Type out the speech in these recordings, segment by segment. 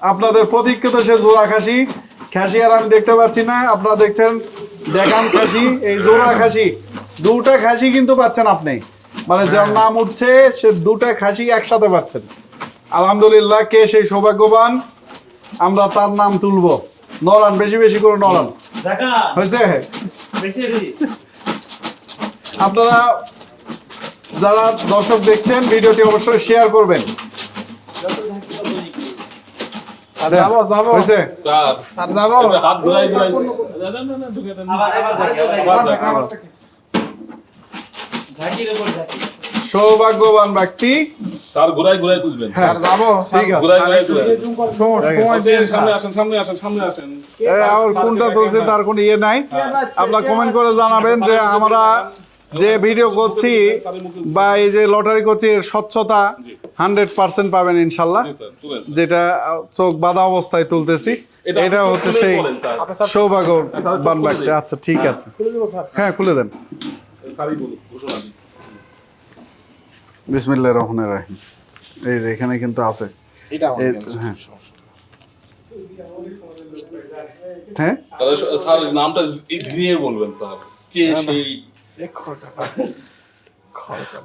আপনাদের প্রতীক্ষিত সে জোড়া খাসি। খাসি আর আমি দেখতে পাচ্ছি না, আপনারা দেখছেন। দেখান খাসি, এই জোড়া খাসি, দুটা খাসি কিন্তু পাচ্ছেন আপনি, মানে যার নাম উঠছে সে দুটা খাসি একসাথে পাচ্ছেন। আলহামদুলিল্লাহ, কে সেই সৌভাগ্যবান, আমরা তার নাম তুলবো। নরান, বেশি বেশি করে নরান হয়েছে। আপনারা যারা দর্শক দেখছেন ভিডিওটি অবশ্যই শেয়ার করবেন। হয়েছে? সৌভাগ্যবান ব্যক্তি স্যার ঘুরাই ঘুরাই তুলবেন। হ্যাঁ যাবো, ঠিক আছে। সামনে আসেন। আর কোনটা তুলছে তার কোনো ইয়ে নাই, আপনারা কমেন্ট করে জানাবেন যে আমরা যে ভিডিও করছি বা এই যে লটারি করছি এর স্বচ্ছতা 100% পাবেন ইনশাল্লাহ। যেটা চোখ বাঁধা অবস্থায় তুলতেছি এটা হচ্ছে সেই সৌভাগ্যবান ব্যক্তি। আচ্ছা ঠিক আছে, হ্যাঁ খুলে দেন। বিসমিল্লাহির রহমানির রহিম। এই যে এখানে কিন্তু আছে, হ্যাঁ স্যার নামটা দিয়ে বলবেন স্যার, কে সেই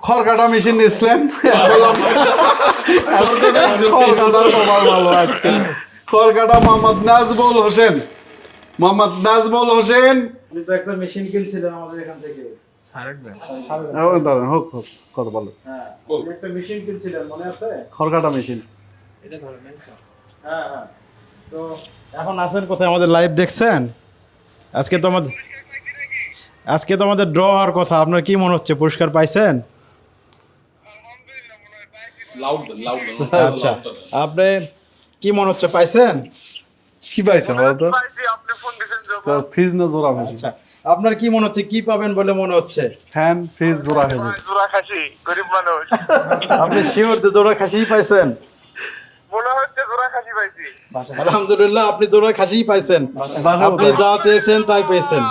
খড়কাটা মেশিন নিয়েছিলেন। খড়কাটার খবর ভালো আজকে। খড়কাটা মোহাম্মদ নাজবুল হোসেন। মোহাম্মদ নাজবুল হোসেন একটা মেশিন কিনছিলেন আমাদের এখান থেকে। হোক হোক কত ভালো। একটা মেশিন কিনছিলেন মনে আছে? খড়কাটা মেশিন। এটা ধরেন স্যার। হ্যাঁ হ্যাঁ। তো এখন আছেন কোথায়? আমাদের লাইভ দেখছেন? আজকে তো আমাদের ড্র হওয়ার কথা। আপনার কি মনে হচ্ছে, পুরস্কার পাইছেন? আচ্ছা, আপনি কি মনে হচ্ছে, পাইছেন? কি পাইছেন বলতো? ফ্রিজ না জোড়া মেশিন? আচ্ছা, আপনার কি মনে হচ্ছে, কি পাবেন বলে মনে হচ্ছে? ফ্যান, ফ্রিজ, জোড়া খাসি। জোড়া খাসি, গরিব মানুষ। আপনি শিওর যে জোড়া খাসিই পাইছেন? মনে হচ্ছে জোড়া খাসি পাইছি। আলহামদুলিল্লাহ, আপনি জোড়া খাসিই পাইছেন। আপনি যা চেয়েছেন তাই পেয়েছেন।